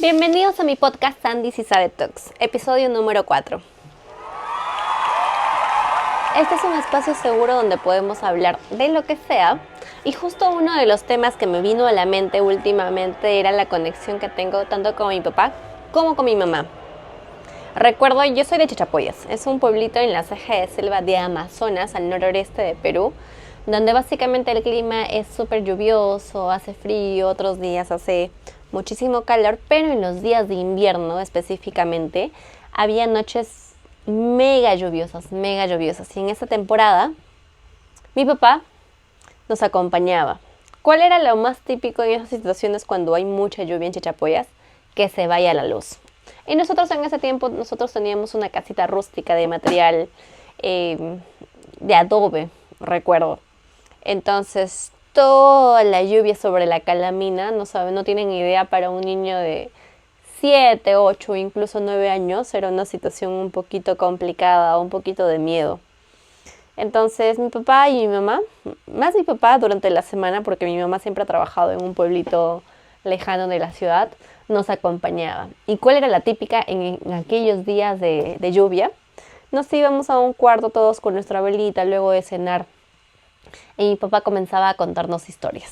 Bienvenidos a mi podcast Sandy Si Sabe Talks, episodio número 4. Este es un espacio seguro donde podemos hablar de lo que sea, y justo uno de los temas que me vino a la mente últimamente era la conexión que tengo tanto con mi papá como con mi mamá. Recuerdo, yo soy de Chachapoyas, es un pueblito en la ceja de selva de Amazonas, al noroeste de Perú, donde básicamente el clima es súper lluvioso, hace frío, otros días hace muchísimo calor, pero en los días de invierno específicamente había noches mega lluviosas, y en esa temporada mi papá nos acompañaba. ¿Cuál era lo más típico en esas situaciones cuando hay mucha lluvia en Chachapoyas? Que se vaya la luz. Y nosotros en ese tiempo, teníamos una casita rústica de material de adobe, recuerdo. Entonces, toda la lluvia sobre la calamina, no tienen idea, para un niño de 7, 8, incluso 9 años, era una situación un poquito complicada, un poquito de miedo. Entonces, mi papá y mi mamá, más mi papá durante la semana, porque mi mamá siempre ha trabajado en un pueblito lejano de la ciudad, nos acompañaba. ¿Y cuál era la típica en aquellos días de lluvia? Nos íbamos a un cuarto todos con nuestra abuelita luego de cenar. Y mi papá comenzaba a contarnos historias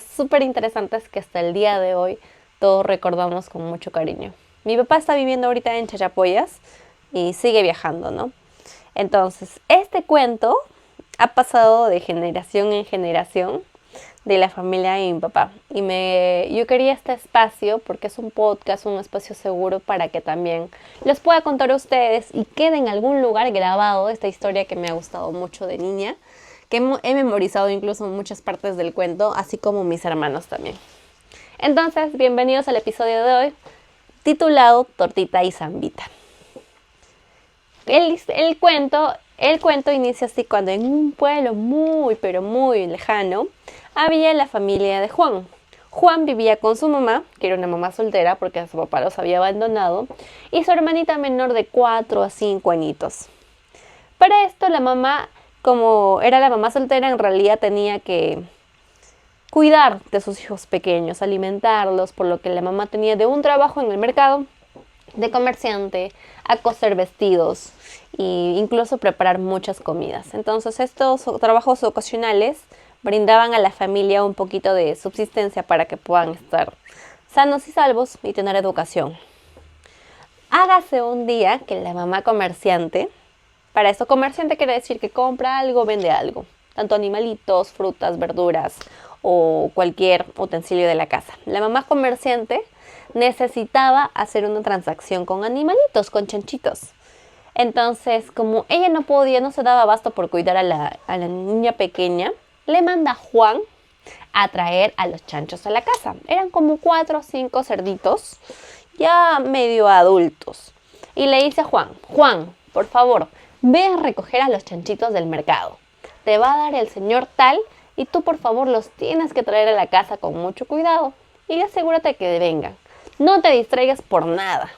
súper interesantes que hasta el día de hoy todos recordamos con mucho cariño. Mi papá está viviendo ahorita en Chachapoyas y sigue viajando, ¿no? Entonces, este cuento ha pasado de generación en generación de la familia de mi papá. Y yo quería este espacio porque es un podcast, un espacio seguro para que también les pueda contar a ustedes y quede en algún lugar grabado esta historia que me ha gustado mucho de niña, que he memorizado incluso muchas partes del cuento, así como mis hermanos también. Entonces, bienvenidos al episodio de hoy, titulado Tortita y Zambita. El cuento inicia así: cuando en un pueblo muy, pero muy lejano, había la familia de Juan. Juan vivía con su mamá, que era una mamá soltera porque su papá los había abandonado, y su hermanita menor de 4 a 5 añitos. Para esto la mamá, como era la mamá soltera, en realidad tenía que cuidar de sus hijos pequeños, alimentarlos, por lo que la mamá tenía de un trabajo en el mercado, de comerciante, a coser vestidos e incluso preparar muchas comidas. Entonces estos trabajos ocasionales brindaban a la familia un poquito de subsistencia para que puedan estar sanos y salvos y tener educación. Hágase un día que la mamá comerciante, para esto comerciante quiere decir que compra algo, vende algo, tanto animalitos, frutas, verduras o cualquier utensilio de la casa. La mamá comerciante necesitaba hacer una transacción con animalitos, con chanchitos. Entonces, como ella no se daba abasto por cuidar a la niña pequeña, le manda a Juan a traer a los chanchos a la casa. Eran como 4 o 5 cerditos, ya medio adultos. Y le dice a Juan, por favor, ve a recoger a los chanchitos del mercado. Te va a dar el señor tal y tú por favor los tienes que traer a la casa con mucho cuidado y asegúrate que vengan. No te distraigas por nada.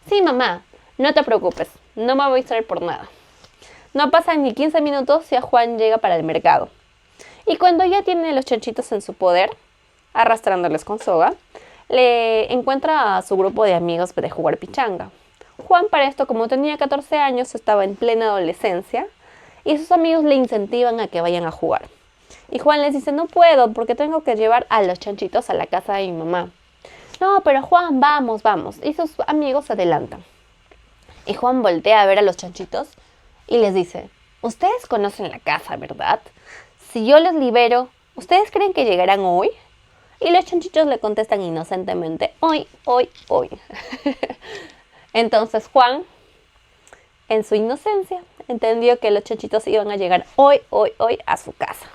Sí, mamá, no te preocupes, no me voy a distraer por nada. No pasan ni 15 minutos y Juan llega para el mercado. Y cuando ya tiene los chanchitos en su poder, arrastrándoles con soga, le encuentra a su grupo de amigos de jugar pichanga. Juan, para esto, como tenía 14 años, estaba en plena adolescencia y sus amigos le incentivan a que vayan a jugar. Y Juan les dice: no puedo porque tengo que llevar a los chanchitos a la casa de mi mamá. No, pero Juan, vamos. Y sus amigos se adelantan. Y Juan voltea a ver a los chanchitos y les dice: ustedes conocen la casa, ¿verdad? Si yo los libero, ¿ustedes creen que llegarán hoy? Y los chanchitos le contestan inocentemente: hoy. Entonces Juan, en su inocencia, entendió que los chanchitos iban a llegar hoy a su casa.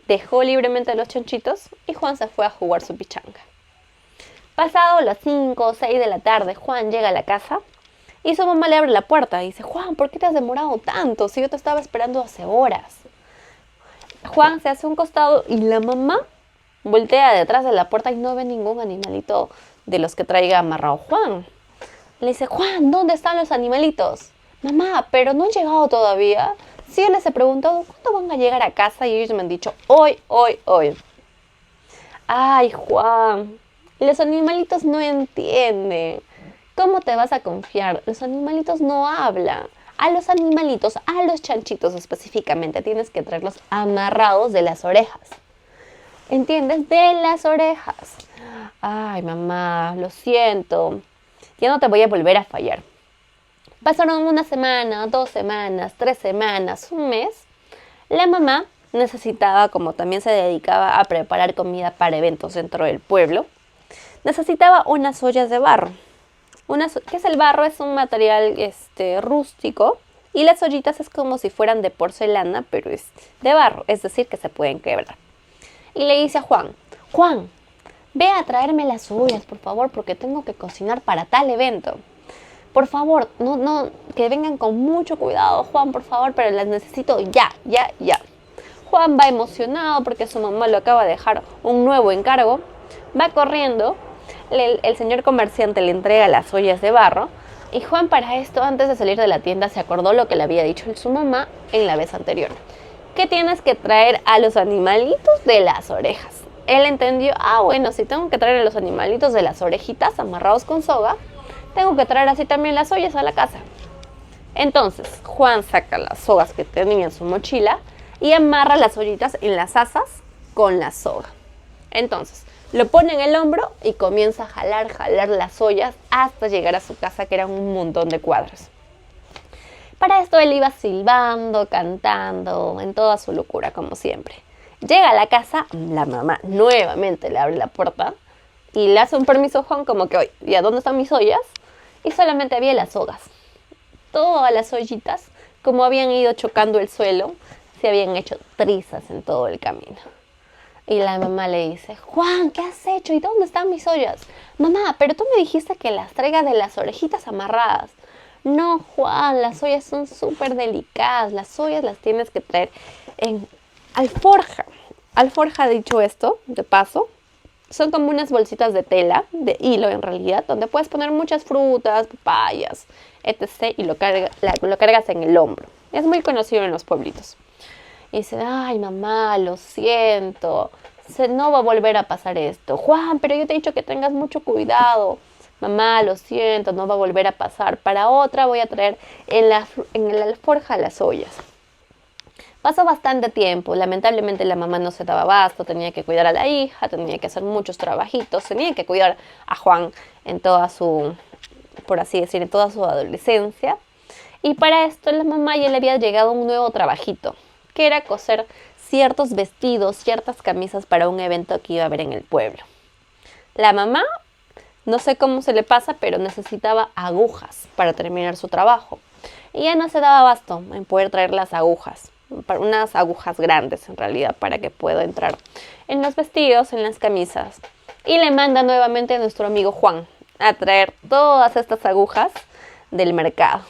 Dejó libremente a los chanchitos y Juan se fue a jugar su pichanga. Pasado las 5 o 6 de la tarde, Juan llega a la casa y su mamá le abre la puerta y dice: Juan, ¿por qué te has demorado tanto? Si yo te estaba esperando hace horas. Juan se hace un costado y la mamá voltea detrás de la puerta y no ve ningún animalito de los que traiga amarrado Juan. Le dice: Juan, ¿dónde están los animalitos? Mamá, pero no han llegado todavía. Sí, yo les he preguntado cuándo van a llegar a casa y ellos me han dicho hoy. Ay, Juan, Los animalitos no entienden. ¿Cómo te vas a confiar? Los animalitos no hablan. A los animalitos, a los chanchitos específicamente, tienes que traerlos amarrados de las orejas. ¿Entiendes? De las orejas. Ay, mamá, lo siento. Ya no te voy a volver a fallar. Pasaron una semana, 2 semanas, 3 semanas, un mes. La mamá necesitaba, como también se dedicaba a preparar comida para eventos dentro del pueblo, necesitaba unas ollas de barro. ¿Qué es el barro? Es un material rústico, y las ollitas es como si fueran de porcelana, pero es de barro, es decir, que se pueden quebrar. Y le dice a Juan, Juan, ve a traerme las ollas, por favor, porque tengo que cocinar para tal evento. Por favor, no, que vengan con mucho cuidado, Juan, por favor, pero las necesito ya. Juan va emocionado porque su mamá lo acaba de dejar un nuevo encargo. Va corriendo, el señor comerciante le entrega las ollas de barro. Y Juan, para esto, antes de salir de la tienda, se acordó lo que le había dicho su mamá en la vez anterior. Que tienes que traer a los animalitos de las orejas. Él entendió, bueno, si tengo que traer a los animalitos de las orejitas amarrados con soga, tengo que traer así también las ollas a la casa. Entonces, Juan saca las sogas que tenía en su mochila y amarra las ollitas en las asas con la soga. Entonces, lo pone en el hombro y comienza a jalar las ollas hasta llegar a su casa, que eran un montón de cuadros. Para esto él iba silbando, cantando, en toda su locura, como siempre. Llega a la casa, la mamá nuevamente le abre la puerta y le hace un permiso a Juan como que, oye, ¿y a dónde están mis ollas? Y solamente había las sogas. Todas las ollitas, como habían ido chocando el suelo, se habían hecho trizas en todo el camino. Y la mamá le dice, Juan, ¿qué has hecho? ¿Y dónde están mis ollas? Mamá, pero tú me dijiste que las traigas de las orejitas amarradas. No, Juan, las ollas son súper delicadas. Las ollas las tienes que traer en alforja. Alforja, dicho esto, de paso, son como unas bolsitas de tela, de hilo en realidad, donde puedes poner muchas frutas, papayas, etc. Y lo cargas en el hombro. Es muy conocido en los pueblitos. Y dice, ay, mamá, lo siento, no va a volver a pasar esto. Juan, pero yo te he dicho que tengas mucho cuidado. Mamá, lo siento, no va a volver a pasar. Para otra voy a traer en la alforja las ollas. Pasó bastante tiempo. Lamentablemente la mamá no se daba abasto, tenía que cuidar a la hija, tenía que hacer muchos trabajitos, tenía que cuidar a Juan en toda su, por así decir, en toda su adolescencia. Y para esto la mamá ya le había llegado un nuevo trabajito, que era coser ciertos vestidos, ciertas camisas para un evento que iba a haber en el pueblo. La mamá, no sé cómo se le pasa, pero necesitaba agujas para terminar su trabajo. Y ya no se daba abasto en poder traer las agujas, unas agujas grandes en realidad, para que pueda entrar en los vestidos, en las camisas. Y le manda nuevamente a nuestro amigo Juan a traer todas estas agujas del mercado.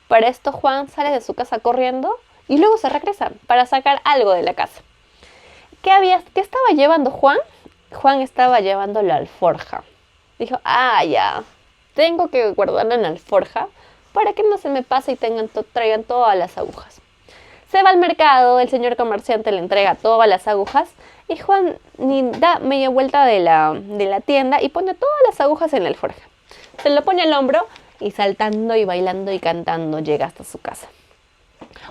Para esto Juan sale de su casa corriendo y luego se regresa para sacar algo de la casa. ¿Qué estaba llevando Juan? Juan estaba llevando la alforja. Dijo, ya, tengo que guardarla en la alforja para que no se me pase y traigan todas las agujas. Se va al mercado, el señor comerciante le entrega todas las agujas y Juan ni da media vuelta de la tienda y pone todas las agujas en la alforja. Se lo pone al hombro y saltando y bailando y cantando llega hasta su casa.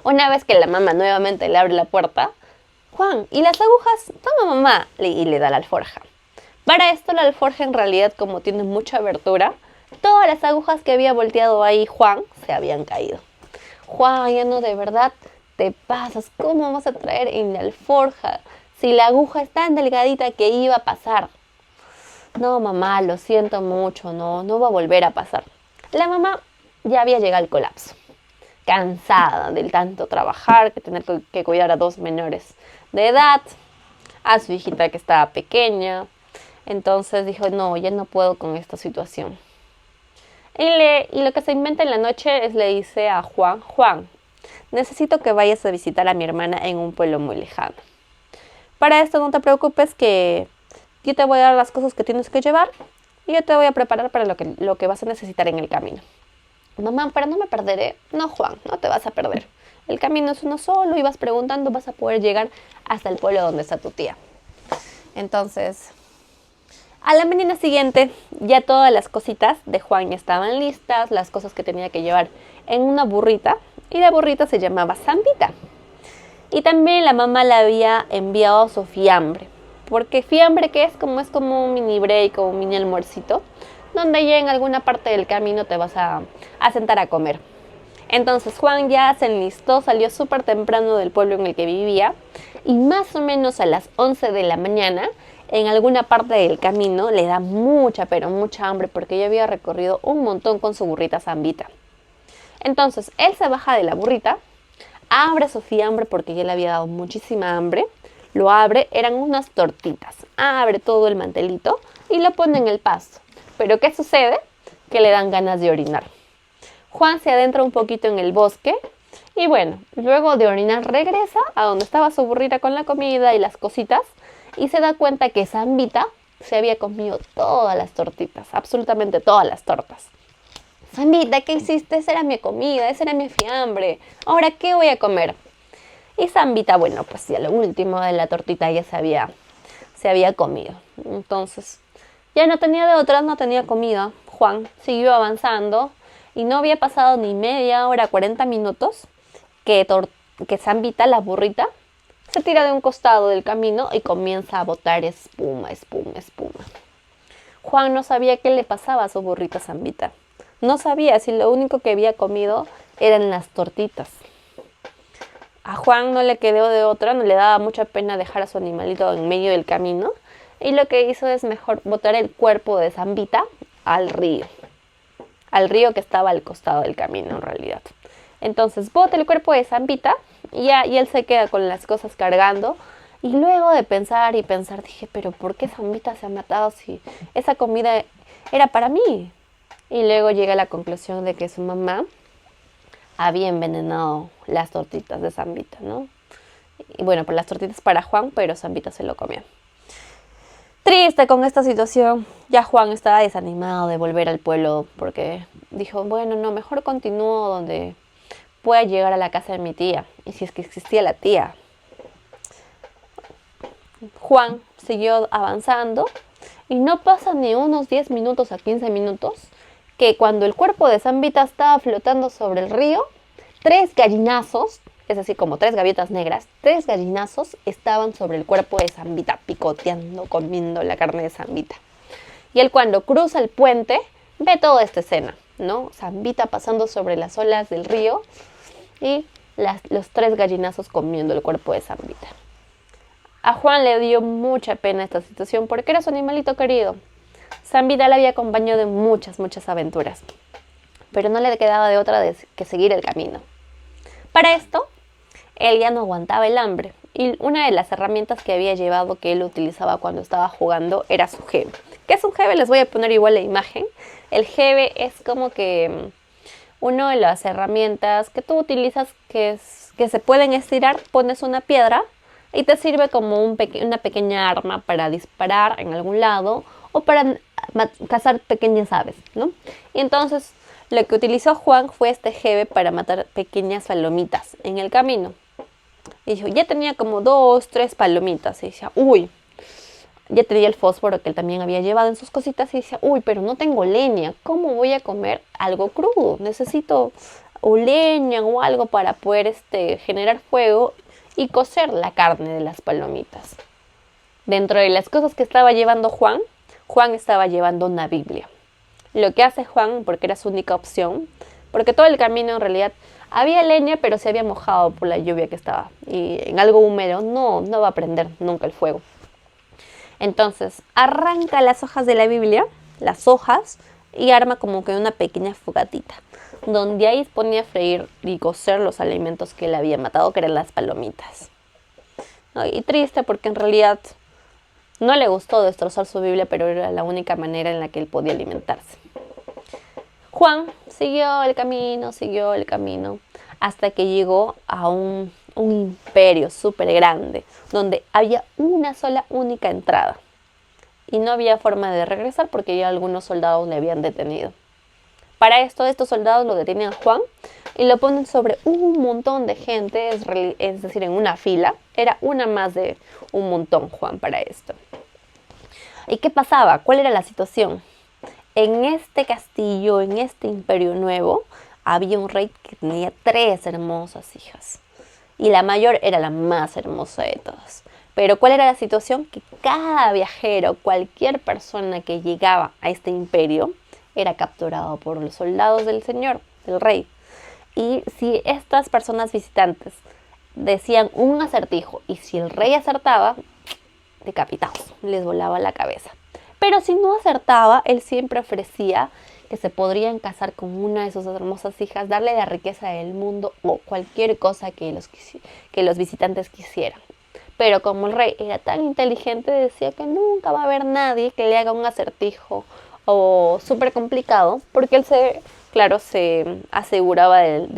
Una vez que la mamá nuevamente le abre la puerta, Juan, ¿y las agujas? Toma, mamá, y le da la alforja. Para esto la alforja en realidad, como tiene mucha abertura, todas las agujas que había volteado ahí Juan se habían caído. Juan, ya no, de verdad te pasas, ¿cómo vas a traer en la alforja si la aguja es tan delgadita que iba a pasar? No, mamá, lo siento mucho, no va a volver a pasar. La mamá ya había llegado al colapso, cansada del tanto trabajar, que tener que cuidar a 2 menores de edad, a su hijita que estaba pequeña. Entonces dijo, no, ya no puedo con esta situación. Y lo que se inventa en la noche es le dice a Juan, Juan, necesito que vayas a visitar a mi hermana en un pueblo muy lejano. Para esto no te preocupes, que yo te voy a dar las cosas que tienes que llevar y yo te voy a preparar para lo que vas a necesitar en el camino. Mamá, pero no me perderé. No, Juan, no te vas a perder. El camino es uno solo y vas preguntando, vas a poder llegar hasta el pueblo donde está tu tía. Entonces, A la mañana siguiente, ya todas las cositas de Juan ya estaban listas, las cosas que tenía que llevar en una burrita, y la burrita se llamaba Zambita. Y también la mamá le había enviado su fiambre, porque fiambre que es como un mini break o un mini almuercito, donde ya en alguna parte del camino te vas a sentar a comer. Entonces Juan ya se enlistó, salió súper temprano del pueblo en el que vivía, y más o menos a las 11 de la mañana, en alguna parte del camino le da mucha, pero mucha hambre, porque ya había recorrido un montón con su burrita Zambita. Entonces él se baja de la burrita, abre su fiambre porque ya le había dado muchísima hambre, lo abre, eran unas tortitas, abre todo el mantelito y lo pone en el pasto. Pero ¿qué sucede? Que le dan ganas de orinar. Juan se adentra un poquito en el bosque y bueno, luego de orinar regresa a donde estaba su burrita con la comida y las cositas y se da cuenta que Zambita se había comido todas las tortitas, absolutamente todas las tortas. Zambita, ¿qué hiciste? Esa era mi comida, esa era mi fiambre. Ahora, ¿qué voy a comer? Y Zambita, bueno, pues ya lo último de la tortita ya se había comido. Entonces, ya no tenía de otra, no tenía comida. Juan siguió avanzando y no había pasado ni media hora, 40 minutos, que Zambita, la burrita, se tira de un costado del camino y comienza a botar espuma, espuma, espuma. Juan no sabía qué le pasaba a su burrita Zambita. No sabía si lo único que había comido eran las tortitas. A Juan no le quedó de otra, no le daba mucha pena dejar a su animalito en medio del camino, y lo que hizo es mejor botar el cuerpo de Zambita al río que estaba al costado del camino en realidad. Entonces bota el cuerpo de Zambita y él se queda con las cosas cargando, y luego de pensar y pensar dije, pero ¿por qué Zambita se ha matado si esa comida era para mí? Y luego llega a la conclusión de que su mamá había envenenado las tortitas de Zambita, ¿no? Y bueno, pues las tortitas para Juan, pero Zambita se lo comió. Triste con esta situación, ya Juan estaba desanimado de volver al pueblo porque dijo, bueno, no, mejor continúo donde pueda llegar a la casa de mi tía, y si es que existía la tía. Juan siguió avanzando y no pasa ni unos 10 minutos a 15 minutos que cuando el cuerpo de Zambita estaba flotando sobre el río, 3 gallinazos, es decir, como 3 gaviotas negras, 3 gallinazos estaban sobre el cuerpo de Zambita, picoteando, comiendo la carne de Zambita. Y él cuando cruza el puente, ve toda esta escena, ¿no? Zambita pasando sobre las olas del río y los 3 gallinazos comiendo el cuerpo de Zambita. A Juan le dio mucha pena esta situación porque era su animalito querido. Zambita le había acompañado en muchas, muchas aventuras, pero no le quedaba de otra que seguir el camino. Para esto, él ya no aguantaba el hambre, y una de las herramientas que había llevado que él utilizaba cuando estaba jugando era su jebe. ¿Qué es un jebe? Les voy a poner igual la imagen. El jebe es como que una de las herramientas que tú utilizas que se pueden estirar, pones una piedra y te sirve como una pequeña arma para disparar en algún lado o para cazar pequeñas aves, ¿no? Y entonces lo que utilizó Juan fue este jebe para matar pequeñas palomitas en el camino. Y dijo, ya tenía como 2, 3 palomitas. Y decía, uy, ya tenía el fósforo que él también había llevado en sus cositas. Y decía, uy, pero no tengo leña. ¿Cómo voy a comer algo crudo? Necesito o leña o algo para poder generar fuego y cocer la carne de las palomitas. Dentro de las cosas que estaba llevando Juan estaba llevando una Biblia. Lo que hace Juan, porque era su única opción, porque todo el camino en realidad había leña, pero se había mojado por la lluvia que estaba. Y en algo húmedo no va a prender nunca el fuego. Entonces arranca las hojas de la Biblia, las hojas, y arma como que una pequeña fogatita, donde ahí ponía a freír y cocer los alimentos que él había matado, que eran las palomitas. ¿No? Y triste porque en realidad no le gustó destrozar su Biblia, pero era la única manera en la que él podía alimentarse. Juan siguió el camino, hasta que llegó a un imperio súper grande, donde había una sola única entrada. Y no había forma de regresar porque ya algunos soldados le habían detenido. Para esto, estos soldados lo detienen a Juan y lo ponen sobre un montón de gente, es decir, en una fila. Era una más de un montón, Juan, para esto. ¿Y qué pasaba? ¿Cuál era la situación? En este castillo, en este imperio nuevo, había un rey que tenía 3 hermosas hijas. Y la mayor era la más hermosa de todas. Pero ¿cuál era la situación? Que cada viajero, cualquier persona que llegaba a este imperio, era capturado por los soldados del señor, del rey. Y si estas personas visitantes decían un acertijo y si el rey acertaba, decapitados, les volaba la cabeza. Pero si no acertaba, él siempre ofrecía que se podrían casar con una de sus hermosas hijas, darle la riqueza del mundo o cualquier cosa que los visitantes quisieran. Pero como el rey era tan inteligente, decía que nunca va a haber nadie que le haga un acertijo o súper complicado, porque él se aseguraba de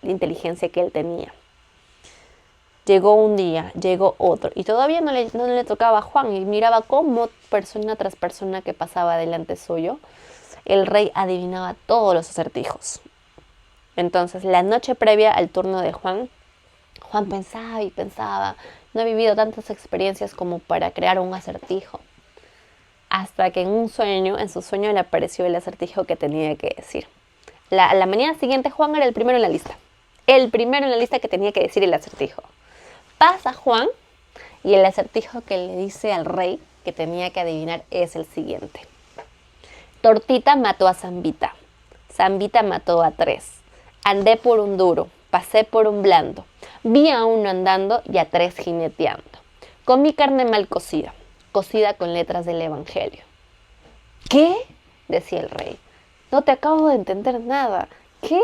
la inteligencia que él tenía. Llegó un día, llegó otro, y todavía no le tocaba a Juan, y miraba cómo persona tras persona que pasaba delante suyo, el rey adivinaba todos los acertijos. Entonces, la noche previa al turno de Juan pensaba y pensaba, no ha vivido tantas experiencias como para crear un acertijo. Hasta que en su sueño le apareció el acertijo que tenía que decir. La mañana siguiente Juan era el primero en la lista. El primero en la lista que tenía que decir el acertijo. Pasa Juan y el acertijo que le dice al rey que tenía que adivinar es el siguiente. Tortita mató a Zambita. Zambita mató a 3. Andé por un duro, pasé por un blando. Vi a uno andando y a 3 jineteando. Comí carne mal cocida, cocida con letras del Evangelio. ¿Qué? Decía el rey. No te acabo de entender nada. ¿Qué?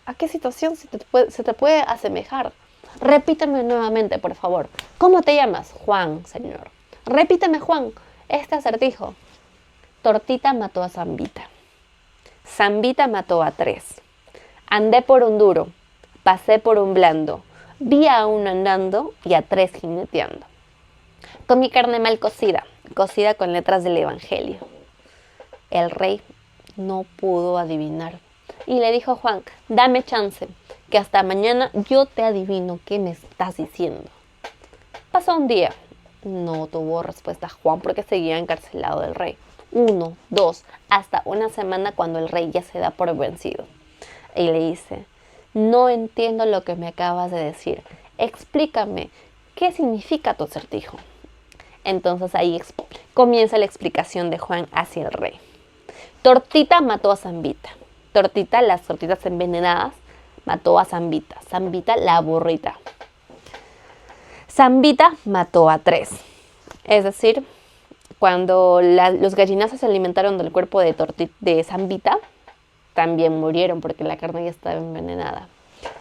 ¿A qué situación se te puede asemejar? Repíteme nuevamente, por favor. ¿Cómo te llamas? Juan, señor. Repíteme, Juan, este acertijo. Tortita mató a Zambita. Zambita mató a 3. Andé por un duro, pasé por un blando. Vi a uno andando y a 3 jineteando. Comí carne mal cocida, cocida con letras del Evangelio. El rey no pudo adivinar. Y le dijo a Juan, dame chance, que hasta mañana yo te adivino qué me estás diciendo. Pasó un día. No tuvo respuesta Juan porque seguía encarcelado del rey. 1, 2, hasta una semana cuando el rey ya se da por vencido. Y le dice, no entiendo lo que me acabas de decir. Explícame, ¿qué significa tu acertijo? Entonces ahí comienza la explicación de Juan hacia el rey. Tortita mató a Zambita. Tortita, las tortitas envenenadas, mató a Zambita. Zambita, la burrita. Zambita mató a 3. Es decir, cuando los gallinazos se alimentaron del cuerpo de Zambita, también murieron porque la carne ya estaba envenenada.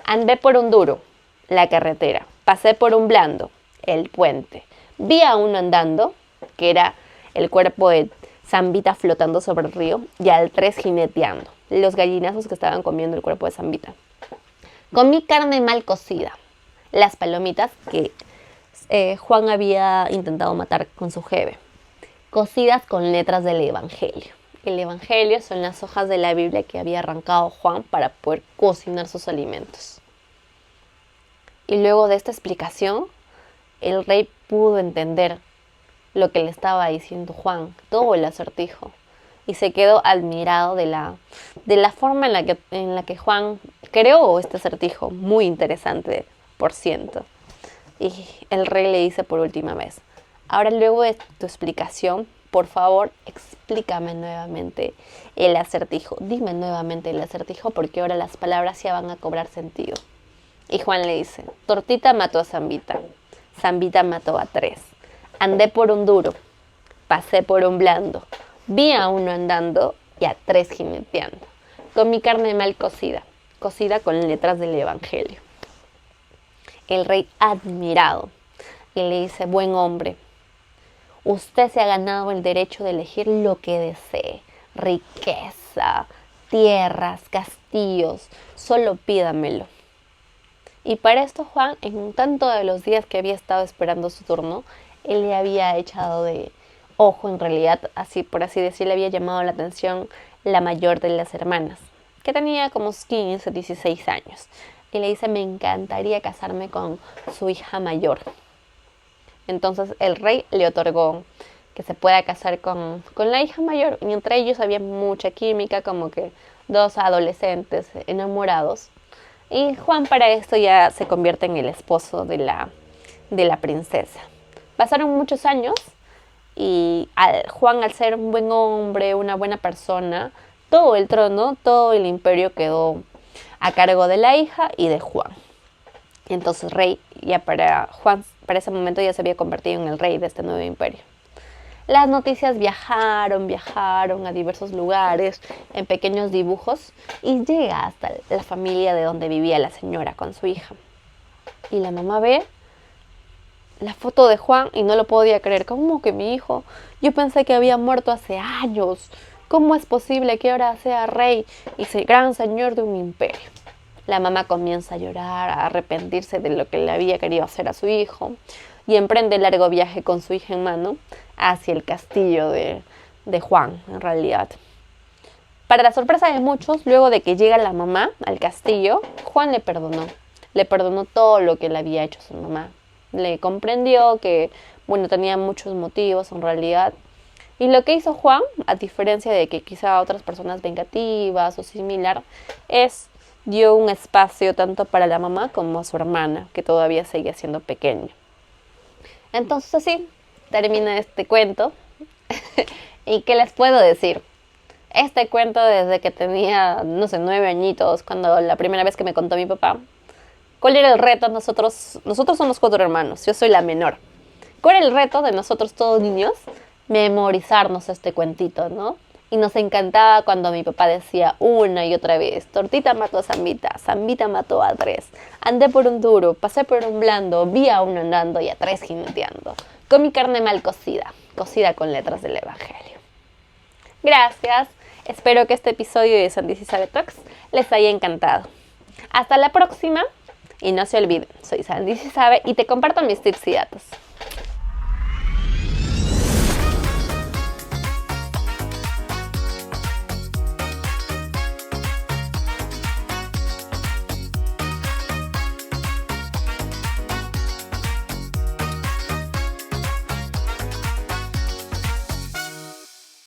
Andé por un duro, la carretera. Pasé por un blando, el puente. Vi a uno andando, que era el cuerpo de Zambita flotando sobre el río, y al 3 jineteando, los gallinazos que estaban comiendo el cuerpo de Zambita. Comí carne mal cocida, las palomitas que Juan había intentado matar con su jeve, cocidas con letras del Evangelio. El Evangelio son las hojas de la Biblia que había arrancado Juan para poder cocinar sus alimentos. Y luego de esta explicación, el rey pudo entender lo que le estaba diciendo Juan, todo el acertijo, y se quedó admirado de la forma en la que Juan creó este acertijo, muy interesante, por ciento. Y el rey le dice por última vez, ahora luego de tu explicación, por favor, explícame nuevamente el acertijo, dime nuevamente el acertijo porque ahora las palabras ya van a cobrar sentido. Y Juan le dice, Tortita mató a Zambita, Zambita mató a 3. Andé por un duro, pasé por un blando, vi a uno andando y a 3 jineteando. Comí carne mal cocida, cocida con letras del Evangelio. El rey admirado y le dice, buen hombre, usted se ha ganado el derecho de elegir lo que desee, riqueza, tierras, castillos, solo pídamelo. Y para esto Juan, en tanto de los días que había estado esperando su turno, él le había echado de ojo, en realidad, así por así decirlo, le había llamado la atención la mayor de las hermanas, que tenía como 15, 16 años. Y le dice, me encantaría casarme con su hija mayor. Entonces el rey le otorgó que se pueda casar con la hija mayor. Y entre ellos había mucha química, como que dos adolescentes enamorados. Y Juan para esto ya se convierte en el esposo de la princesa. Pasaron muchos años y Juan, al ser un buen hombre, una buena persona, todo el trono, todo el imperio quedó a cargo de la hija y de Juan. Y entonces rey, ya para Juan, para ese momento ya se había convertido en el rey de este nuevo imperio. Las noticias viajaron a diversos lugares, en pequeños dibujos, y llega hasta la familia de donde vivía la señora con su hija. Y la mamá ve la foto de Juan y no lo podía creer. ¿Cómo que mi hijo? Yo pensé que había muerto hace años. ¿Cómo es posible que ahora sea rey y sea gran señor de un imperio? La mamá comienza a llorar, a arrepentirse de lo que le había querido hacer a su hijo y emprende el largo viaje con su hija en mano hacia el castillo de Juan, en realidad. Para la sorpresa de muchos, luego de que llega la mamá al castillo, Juan le perdonó todo lo que le había hecho su mamá. Le comprendió que, bueno, tenía muchos motivos en realidad. Y lo que hizo Juan, a diferencia de que quizá otras personas vengativas o similar, dio un espacio tanto para la mamá como a su hermana, que todavía seguía siendo pequeña. Entonces así termina este cuento. ¿Y qué les puedo decir? Este cuento desde que tenía, 9 añitos, cuando la primera vez que me contó mi papá. ¿Cuál era el reto? Nosotros somos 4 hermanos, yo soy la menor. ¿Cuál era el reto de nosotros todos niños? Memorizarnos este cuentito, ¿no? Y nos encantaba cuando mi papá decía una y otra vez: Tortita mató a Zambita, Zambita mató a 3. Andé por un duro, pasé por un blando, vi a 1 andando y a 3 jineteando. Comí carne mal cocida, cocida con letras del Evangelio. Gracias, espero que este episodio de Sandy Si Sabe Talks les haya encantado. Hasta la próxima y no se olviden, soy Sandy Si Sabe y te comparto mis tips y datos.